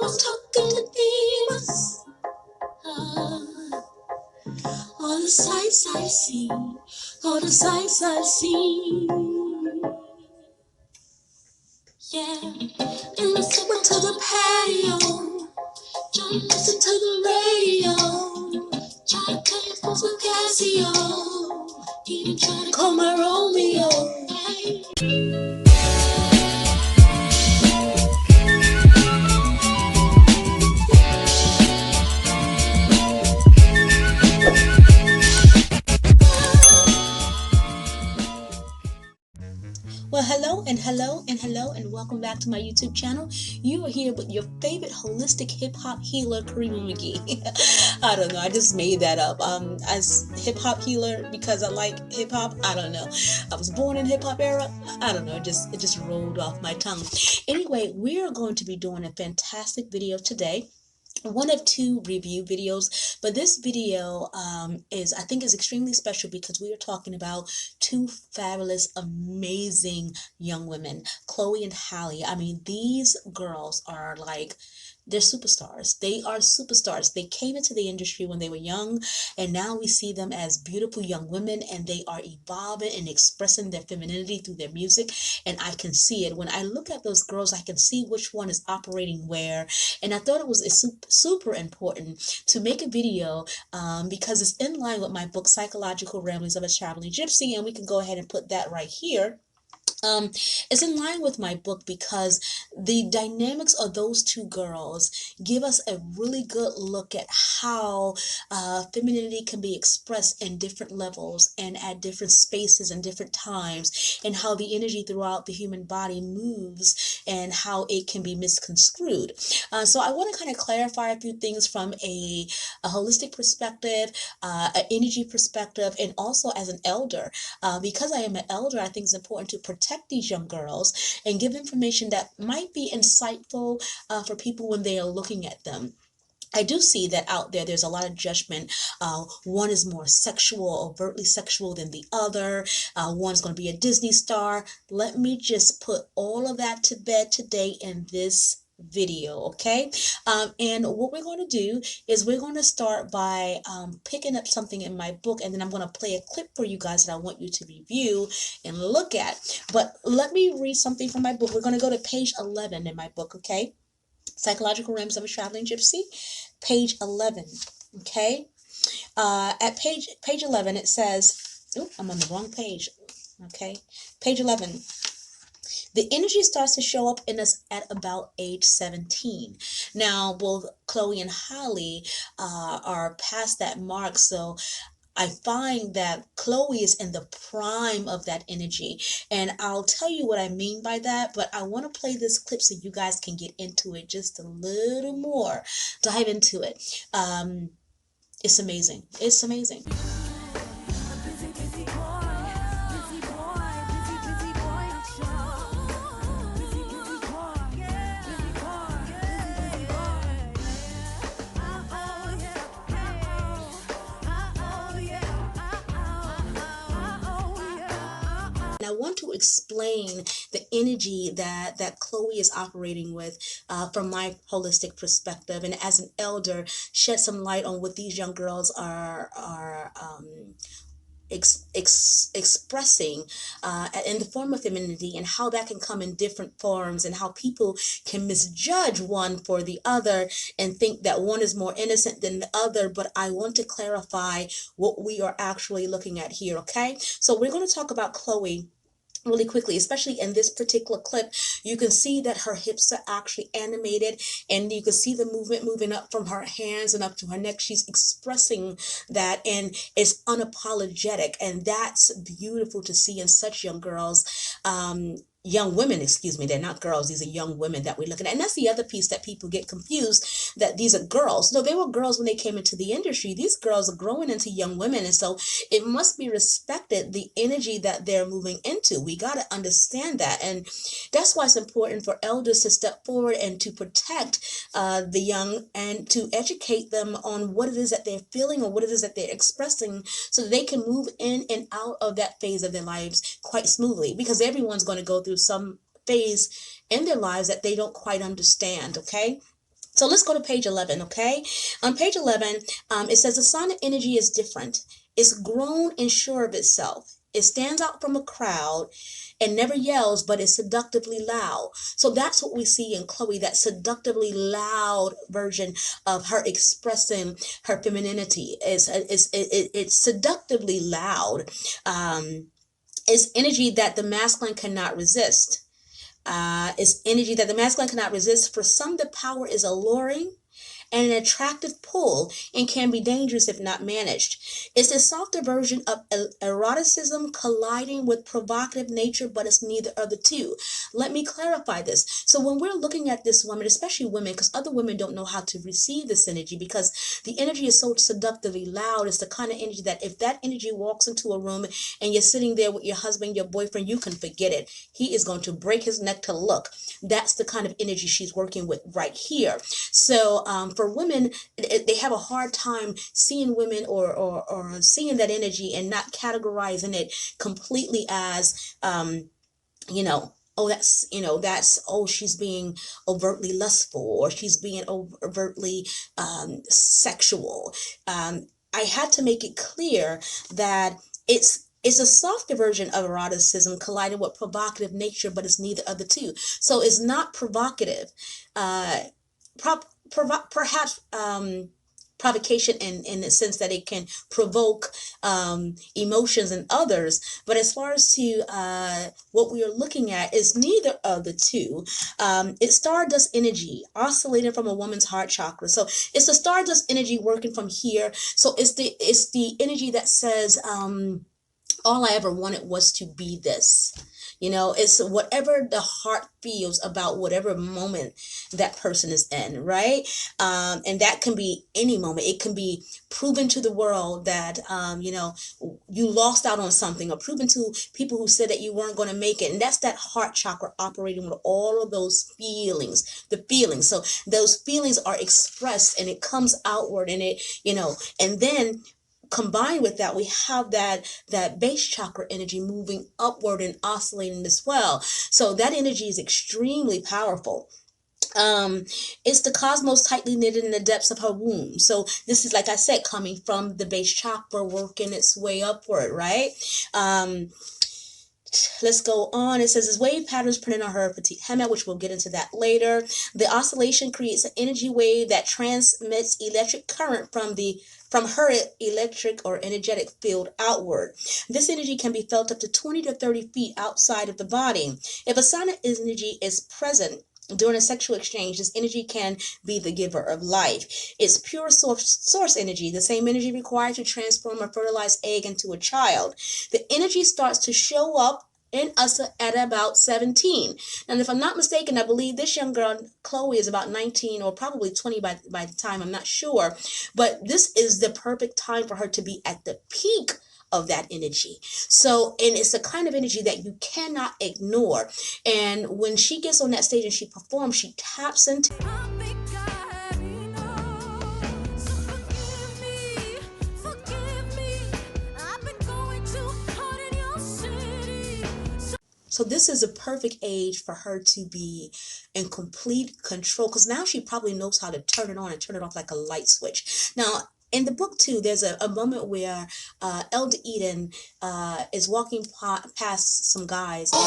I'm talking to divas. All the sights I've seen, all the sights I've seen. Yeah, and let's go to the patio. Try to listen to the radio. Try to cut your phones with Casio. Even try to call my Romeo. Hey. Well, hello, and welcome back to my YouTube channel. You are here with your favorite holistic hip-hop healer, Karima McGee. I don't know, I just made that up. As hip-hop healer because I like hip-hop, I don't know. I was born in hip-hop era, I don't know, it just rolled off my tongue. Anyway, we are going to be doing a fantastic video today. One of two review videos, but this video I think is extremely special because we are talking about two fabulous, amazing young women, Chloe and Halle. I mean, these girls are like, they're superstars. They are superstars. They came into the industry when they were young, and now we see them as beautiful young women, and they are evolving and expressing their femininity through their music, and I can see it. When I look at those girls, I can see which one is operating where, and I thought it was super important to make a video because it's in line with my book, Psychological Ramblings of a Traveling Gypsy, and we can go ahead and put that right here. It's in line with my book because the dynamics of those two girls give us a really good look at how femininity can be expressed in different levels and at different spaces and different times, and how the energy throughout the human body moves and how it can be misconstrued. So I want to kind of clarify a few things from a holistic perspective, an energy perspective, and also as an elder. Because I am an elder, I think it's important to protect these young girls and give information that might be insightful for people when they are looking at them. I do see that out there's a lot of judgment. One is more sexual, overtly sexual than the other. One's going to be a Disney star. Let me just put all of that to bed today in this video, okay? And what we're going to do is we're going to start by picking up something in my book, and then I'm going to play a clip for you guys that I want you to review and look at. But let me read something from my book. We're going to go to page 11 in my book, okay? Psychological Realms of a Traveling Gypsy, page 11, okay? At page 11, it says, oh, I'm on the wrong page, okay? Page 11. The energy starts to show up in us at about age 17. Now, both Chloe and Halle are past that mark, so I find that Chloe is in the prime of that energy, and I'll tell you what I mean by that, but I want to play this clip so you guys can get into it just a little more, dive into it. It's amazing. It's amazing. I want to explain the energy that Chloe is operating with from my holistic perspective, and as an elder, shed some light on what these young girls are expressing in the form of femininity, and how that can come in different forms, and how people can misjudge one for the other and think that one is more innocent than the other. But I want to clarify what we are actually looking at here, okay? So we're going to talk about Chloe really quickly, especially in this particular clip. You can see that her hips are actually animated, and you can see the movement moving up from her hands and up to her neck. She's expressing that, and it's unapologetic, and that's beautiful to see in such young girls. Young women, excuse me, they're not girls, these are young women that we're looking at. And that's the other piece that people get confused, that these are girls. No, they were girls when they came into the industry. These girls are growing into young women, and so it must be respected, the energy that they're moving into. We got to understand that, and that's why it's important for elders to step forward and to protect the young, and to educate them on what it is that they're feeling or what it is that they're expressing, so that they can move in and out of that phase of their lives quite smoothly, because everyone's going to go through some phase in their lives that they don't quite understand, okay? So let's go to page 11, okay? On page 11, it says the sign of energy is different. It's grown and sure of itself. It stands out from a crowd and never yells, but is seductively loud. So that's what we see in Chloe, that seductively loud version of her expressing her femininity. It's seductively loud. It's energy that the masculine cannot resist. It's energy that the masculine cannot resist. For some, the power is alluring and an attractive pull and can be dangerous if not managed. It's a softer version of eroticism colliding with provocative nature, but it's neither of the two. Let me clarify this. So when we're looking at this woman, especially women, because other women don't know how to receive this energy, because the energy is so seductively loud. It's the kind of energy that if that energy walks into a room and you're sitting there with your husband, your boyfriend, you can forget it. He is going to break his neck to look. That's the kind of energy she's working with right here. So for women, they have a hard time seeing women or seeing that energy and not categorizing it completely as, oh, oh, she's being overtly lustful, or she's being overtly sexual. I had to make it clear that it's a softer version of eroticism colliding with provocative nature, but it's neither of the two. So it's not provocative. Uh, Perhaps provocation in the sense that it can provoke emotions in others, but as far as to what we are looking at is neither of the two. It's stardust energy oscillating from a woman's heart chakra. So it's the stardust energy working from here. So it's the energy that says, all I ever wanted was to be this. It's whatever the heart feels about whatever moment that person is in, right? And that can be any moment. It can be proven to the world that, you lost out on something, or proven to people who said that you weren't going to make it. And that's that heart chakra operating with all of those feelings, the feelings. So those feelings are expressed and it comes outward, and and then combined with that, we have that base chakra energy moving upward and oscillating as well. So that energy is extremely powerful. um it's the cosmos tightly knitted in the depths of her womb. So this is, like I said, coming from the base chakra, working its way upward, right? um Let's go on. It says, as wave patterns printed on her petite hema, which we'll get into that later. The oscillation creates an energy wave that transmits electric current from her electric or energetic field outward. This energy can be felt up to 20 to 30 feet outside of the body. If a sonic energy is present during a sexual exchange, this energy can be the giver of life. It's pure source energy, the same energy required to transform a fertilized egg into a child. The energy starts to show up in us at about 17. And if I'm not mistaken, I believe this young girl, Chloe, is about 19 or probably 20 by the time, I'm not sure. But this is the perfect time for her to be at the peak of that energy. So, and it's the kind of energy that you cannot ignore. And when she gets on that stage and she performs, she taps into So this is a perfect age for her to be in complete control, because now she probably knows how to turn it on and turn it off like a light switch. Now, in the book too, there's a moment where Elder Eden is walking past some guys. And,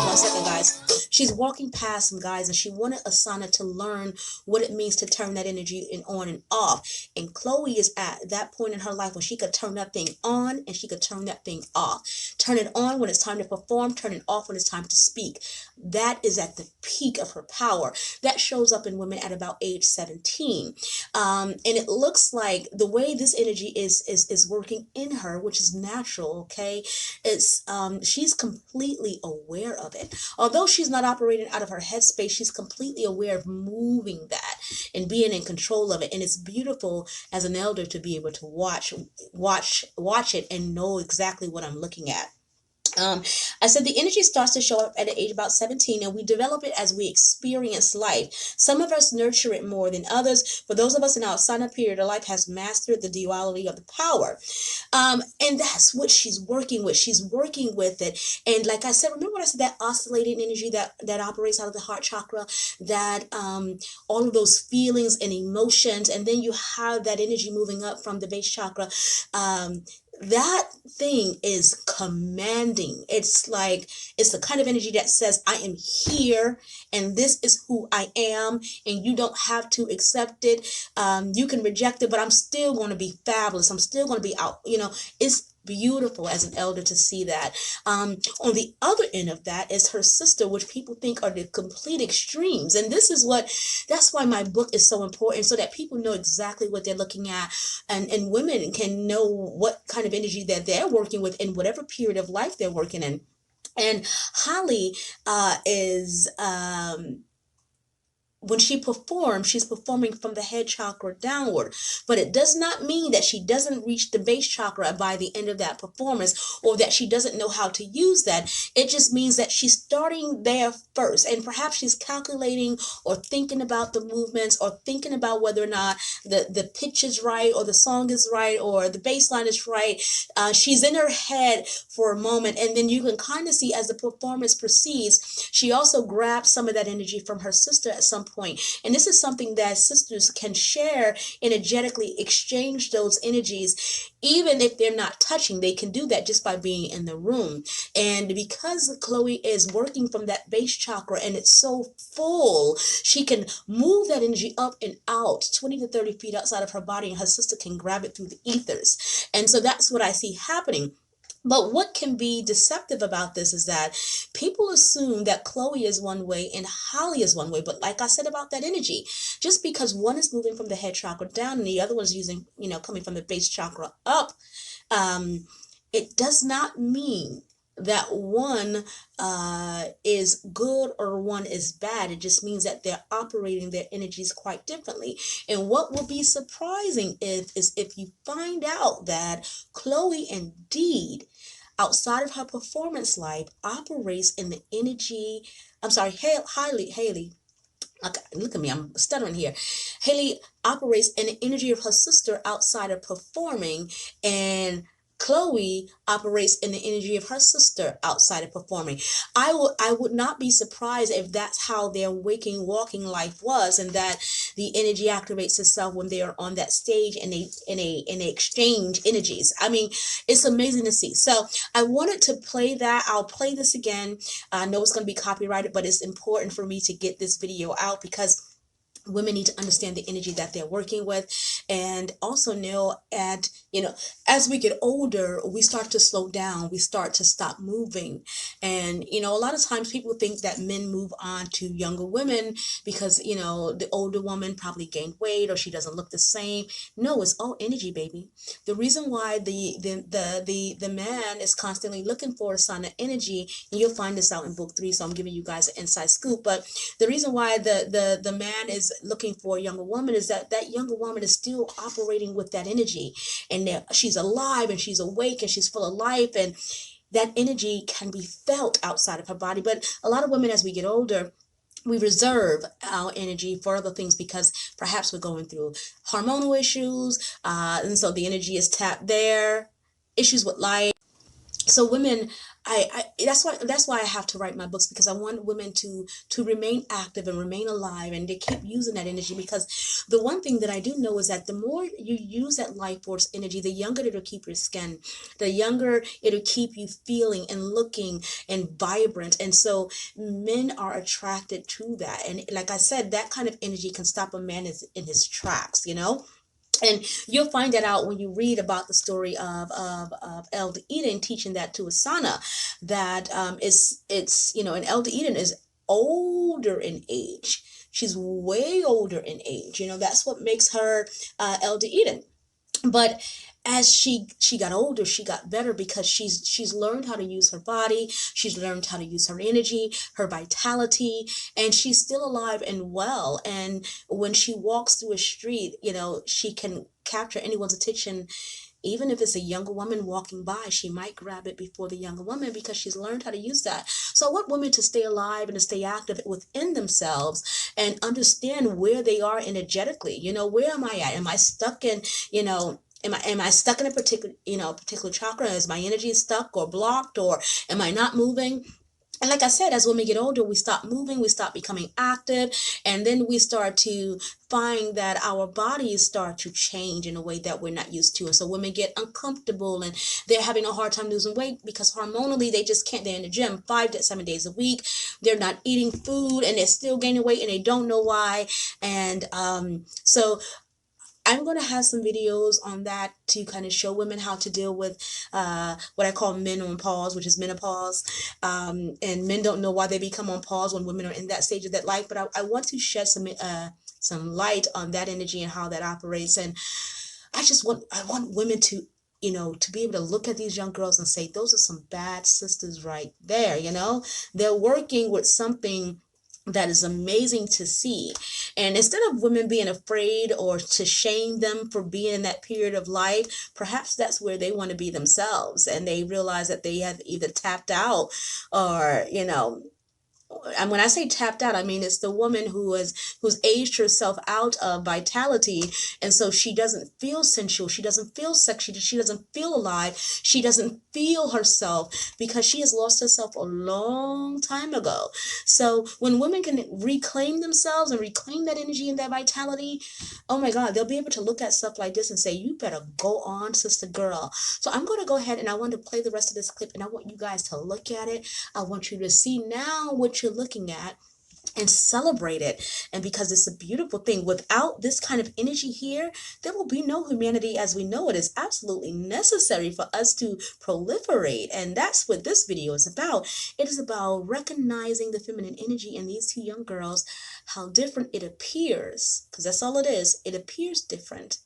1 second, guys. She's walking past some guys, and she wanted Asana to learn what it means to turn that energy on and off. And Chloe is at that point in her life where she could turn that thing on and she could turn that thing off. Turn it on when it's time to perform, turn it off when it's time to speak. That is at the peak of her power. That shows up in women at about age 17. And it looks like the way this energy is working in her, which is natural, okay? It's she's completely aware of it. Although she's not operating out of her headspace, she's completely aware of moving that and being in control of it. And it's beautiful as an elder to be able to watch it and know exactly what I'm looking at. Um, I said the energy starts to show up at the age of about 17, and we develop it as we experience life. Some of us nurture it more than others. For those of us in our sign up period of life has mastered the duality of the power. And that's what she's working with. She's working with it. And like I said, remember what I said, that oscillating energy that operates out of the heart chakra, that all of those feelings and emotions, and then you have that energy moving up from the base chakra. That thing is commanding. It's like, it's the kind of energy that says, I am here and this is who I am, and you don't have to accept it. You can reject it, but I'm still going to be fabulous. I'm still going to be out. It's beautiful as an elder to see that. On the other end of that is her sister, which people think are the complete extremes. And that's why my book is so important, so that people know exactly what they're looking at, and women can know what kind of energy that they're working with in whatever period of life they're working in. And Halle is when she performs, she's performing from the head chakra downward. But it does not mean that she doesn't reach the base chakra by the end of that performance, or that she doesn't know how to use that. It just means that she's starting there first. And perhaps she's calculating or thinking about the movements, or thinking about whether or not the pitch is right, or the song is right, or the bass line is right. She's in her head for a moment. And then you can kind of see as the performance proceeds, she also grabs some of that energy from her sister at some point. And this is something that sisters can share, energetically exchange those energies. Even if they're not touching, they can do that just by being in the room. And because Chloe is working from that base chakra and it's so full, she can move that energy up and out 20 to 30 feet outside of her body, and her sister can grab it through the ethers. And so that's what I see happening. But what can be deceptive about this is that people assume that Chloe is one way and Halle is one way. But like I said about that energy, just because one is moving from the head chakra down and the other one is using, coming from the base chakra up, um, it does not mean that one is good or one is bad. It just means that they're operating their energies quite differently. And what will be surprising is if you find out that Chloe indeed, outside of her performance life, operates in the energy. I'm sorry, Halle. Okay, look at me, I'm stuttering here. Halle operates in the energy of her sister outside of performing, and Chloe operates in the energy of her sister outside of performing. I would not be surprised if that's how their walking life was, and that the energy activates itself when they are on that stage, and they exchange energies. I mean, it's amazing to see. So I wanted to play that. I'll play this again. I know it's going to be copyrighted, but it's important for me to get this video out, because women need to understand the energy that they're working with, and also know, and as we get older, we start to slow down, we start to stop moving. And a lot of times people think that men move on to younger women because the older woman probably gained weight, or she doesn't look the same. No, it's all energy, baby. The reason why the man is constantly looking for a sign of energy, and you'll find this out in book 3, so I'm giving you guys an inside scoop. But the reason why the man is looking for a younger woman is that that younger woman is still operating with that energy, and she's alive and she's awake and she's full of life, and that energy can be felt outside of her body. But a lot of women, as we get older, we reserve our energy for other things, because perhaps we're going through hormonal issues, and so the energy is tapped there, issues with life. So women, I that's why I have to write my books, because I want women to remain active and remain alive, and they keep using that energy. Because the one thing that I do know is that the more you use that life force energy, the younger it'll keep your skin, the younger it'll keep you feeling and looking and vibrant. And so men are attracted to that. And like I said, that kind of energy can stop a man in his tracks. And you'll find that out when you read about the story of Elder Eden teaching that to Asana, that and Elder Eden is older in age. She's way older in age. That's what makes her Elder Eden. But as she got older, she got better, because she's learned how to use her body, she's learned how to use her energy, her vitality, and she's still alive and well. And when she walks through a street, she can capture anyone's attention Even if it's a younger woman walking by, she might grab it before the younger woman because she's learned how to use that. So I want women to stay alive and to stay active within themselves and understand where they are energetically. You know, where am I at? Am I stuck in, you know, am I stuck in a particular chakra? Is my energy stuck or blocked, or am I not moving? And like I said, as women get older, we stop moving, we stop becoming active, and then we start to find that our bodies start to change in a way that we're not used to. And so women get uncomfortable and they're having a hard time losing weight because hormonally they just can't. They're in the gym 5 to 7 days a week. They're not eating food and they're still gaining weight and they don't know why. And so I'm going to have some videos on that to kind of show women how to deal with what I call men on pause, which is menopause. And men don't know why they become on pause when women are in that stage of that life. But I want to shed some light on that energy and how that operates. And I want women to, you know, to be able to look at these young girls and say, those are some bad sisters right there. You know, they're working with something that is amazing to see. And instead of women being afraid or to shame them for being in that period of life, perhaps that's where they want to be themselves, and they realize that they have either tapped out or, you know, and when I say tapped out, I mean it's the woman who's aged herself out of vitality, and so she doesn't feel sensual, she doesn't feel sexy, she doesn't feel alive, she doesn't feel herself because she has lost herself a long time ago. So when women can reclaim themselves and reclaim that energy and that vitality, oh my God, they'll be able to look at stuff like this and say, "You better go on, sister girl." So I'm going to go ahead and I want to play the rest of this clip, and I want you guys to look at it. I want you to see now what you're looking at and celebrate it. And because it's a beautiful thing, without this kind of energy here, there will be no humanity as we know it. Is absolutely necessary for us to proliferate. And that's what this video is about. It is about recognizing the feminine energy in these two young girls, how different it appears, because that's all it is. It appears different,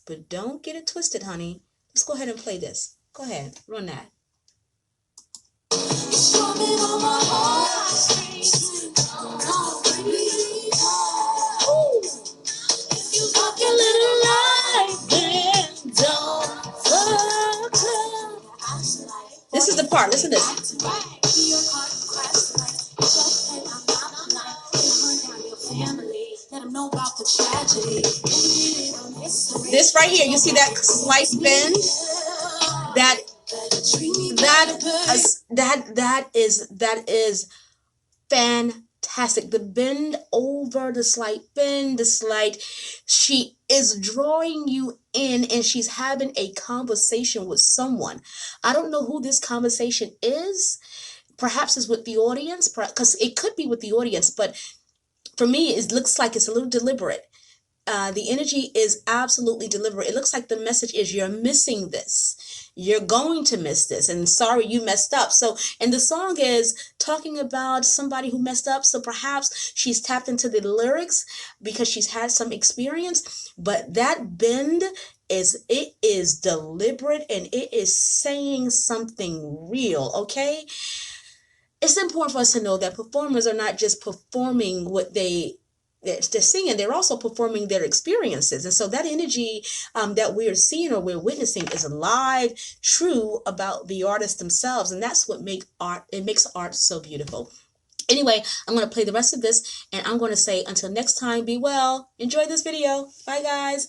but don't get it twisted, honey. Let's go ahead and play this. Go ahead, run that. This is the part, listen to this. This right here, you see that slight bend? That is fantastic. The bend over, the slight bend, she is drawing you in, and she's having a conversation with someone. I don't know who this conversation is. Perhaps it's with the audience, because it could be with the audience, but for me, it looks like it's a little deliberate. The energy is absolutely deliberate. It looks like the message is, you're missing this. You're going to miss this, and sorry you messed up. So, and the song is talking about somebody who messed up. So perhaps she's tapped into the lyrics because she's had some experience, but that bend is deliberate and it is saying something real, okay? It's important for us to know that performers are not just performing what they're singing, they're also performing their experiences. And so that energy that we're seeing or we're witnessing is alive, true about the artists themselves. And that's what makes art so beautiful. Anyway, I'm going to play the rest of this, and I'm going to say until next time, be well. Enjoy this video. Bye, guys.